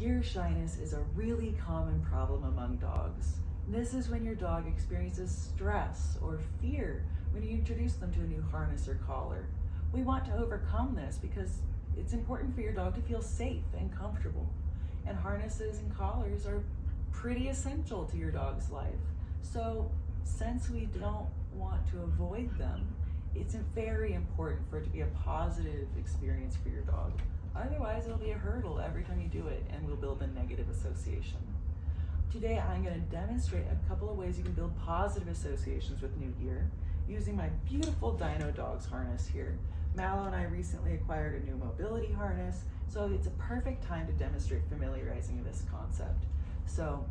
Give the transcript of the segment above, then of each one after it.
Gear shyness is a really common problem among dogs. This is when your dog experiences stress or fear when you introduce them to a new harness or collar. We want to overcome this because it's important for your dog to feel safe and comfortable. And harnesses and collars are pretty essential to your dog's life. So since we don't want to avoid them, it's very important for it to be a positive experience for your dog. Otherwise, it'll be a hurdle every time you do it and we'll build a negative association. Today, I'm going to demonstrate a couple of ways you can build positive associations with new gear using my beautiful Dino Dogs harness here. Mallow and I recently acquired a new mobility harness, so it's a perfect time to demonstrate familiarizing this concept. So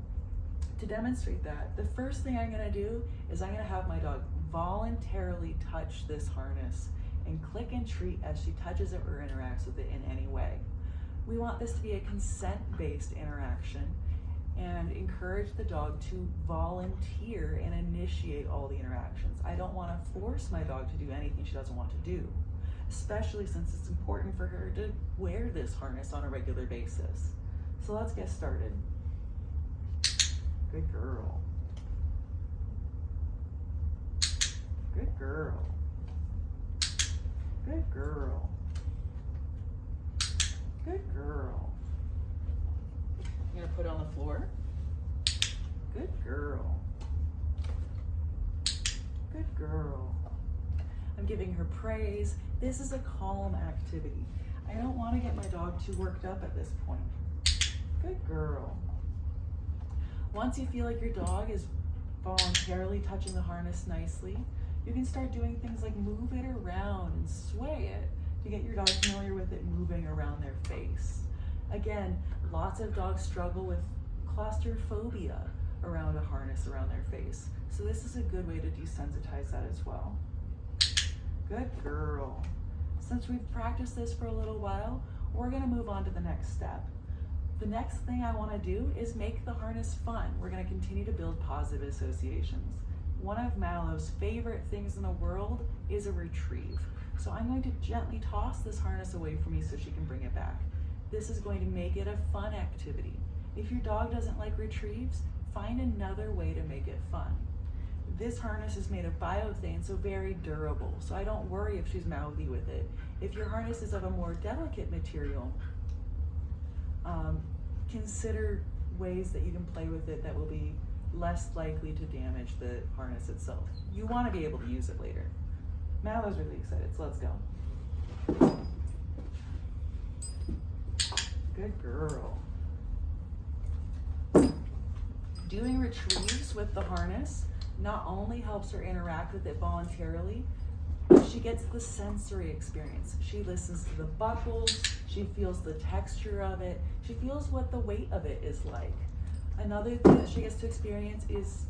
to demonstrate that, the first thing I'm going to do is I'm going to have my dog voluntarily touch this harness and click and treat as she touches it or interacts with it in any way. We want this to be a consent-based interaction and encourage the dog to volunteer and initiate all the interactions. I don't want to force my dog to do anything she doesn't want to do, especially since it's important for her to wear this harness on a regular basis. So let's get started. Good girl. Good girl. Good girl. Good girl. You're gonna put it on the floor. Good girl. Good girl. I'm giving her praise. This is a calm activity. I don't want to get my dog too worked up at this point. Good girl. Once you feel like your dog is voluntarily touching the harness nicely, you can start doing things like move it around and sway it to get your dog familiar with it moving around their face. Again, lots of dogs struggle with claustrophobia around a harness around their face. So this is a good way to desensitize that as well. Good girl. Since we've practiced this for a little while, we're gonna move on to the next step. The next thing I wanna do is make the harness fun. We're gonna continue to build positive associations. One of Mallow's favorite things in the world is a retrieve. So I'm going to gently toss this harness away from me so she can bring it back. This is going to make it a fun activity. If your dog doesn't like retrieves, find another way to make it fun. This harness is made of biothane, so very durable, so I don't worry if she's mouthy with it. If your harness is of a more delicate material, consider ways that you can play with it that will be less likely to damage the harness itself. You want to be able to use it later. Mallow's really excited, so let's go. Good girl. Doing retrieves with the harness not only helps her interact with it voluntarily, but she gets the sensory experience. She listens to the buckles, she feels the texture of it, she feels what the weight of it is like. Another thing that she gets to experience is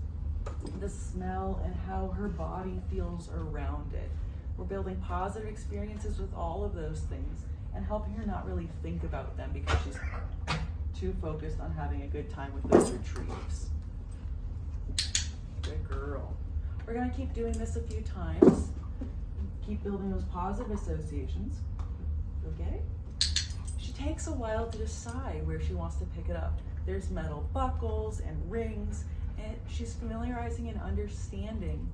the smell and how her body feels around it. We're building positive experiences with all of those things and helping her not really think about them because she's too focused on having a good time with those retrieves. Good girl. We're gonna keep doing this a few times. Keep building those positive associations. You'll get it? She takes a while to decide where she wants to pick it up. There's metal buckles and rings, and she's familiarizing and understanding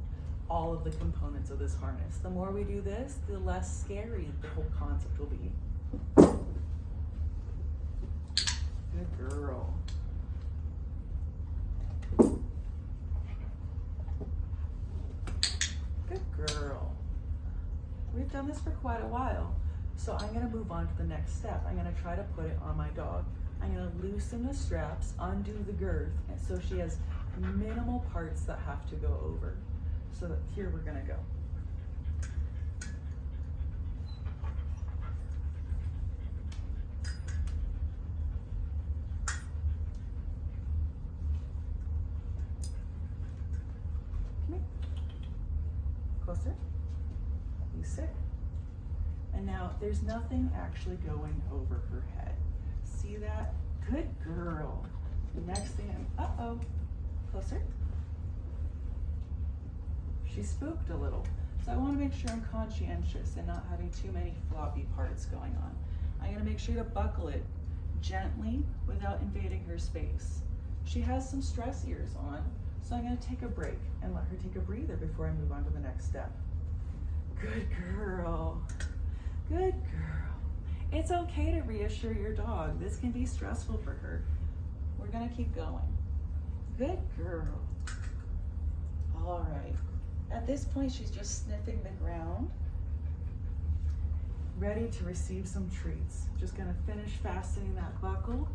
all of the components of this harness. The more we do this, the less scary the whole concept will be. Good girl. Good girl. We've done this for quite a while, so I'm gonna move on to the next step. I'm gonna try to put it on my dog. I'm gonna loosen the straps, undo the girth, and so she has minimal parts that have to go over. So that here we're gonna go. Come here. Closer. You sit. And now there's nothing actually going over her head. See that? Good girl. The next thing, uh-oh. Closer. She spooked a little. So I want to make sure I'm conscientious and not having too many floppy parts going on. I'm going to make sure to buckle it gently without invading her space. She has some stress ears on, so I'm going to take a break and let her take a breather before I move on to the next step. Good girl. Good girl. It's okay to reassure your dog. This can be stressful for her. We're going to keep going. Good girl. All right. At this point, she's just sniffing the ground, ready to receive some treats. Just going to finish fastening that buckle.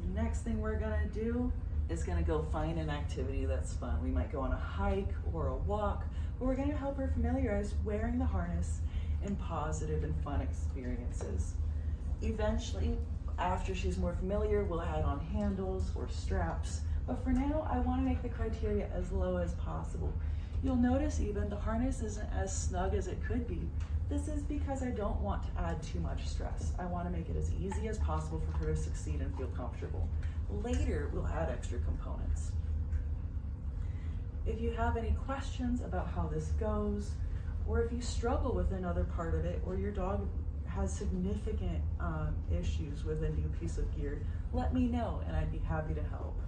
The next thing we're going to do is going to go find an activity that's fun. We might go on a hike or a walk, but we're going to help her familiarize wearing the harness in positive and fun experiences. Eventually, after she's more familiar, we'll add on handles or straps. But for now, I want to make the criteria as low as possible. You'll notice even the harness isn't as snug as it could be. This is because I don't want to add too much stress. I want to make it as easy as possible for her to succeed and feel comfortable. Later, we'll add extra components. If you have any questions about how this goes, or if you struggle with another part of it, or your dog has significant issues with a new piece of gear, let me know and I'd be happy to help.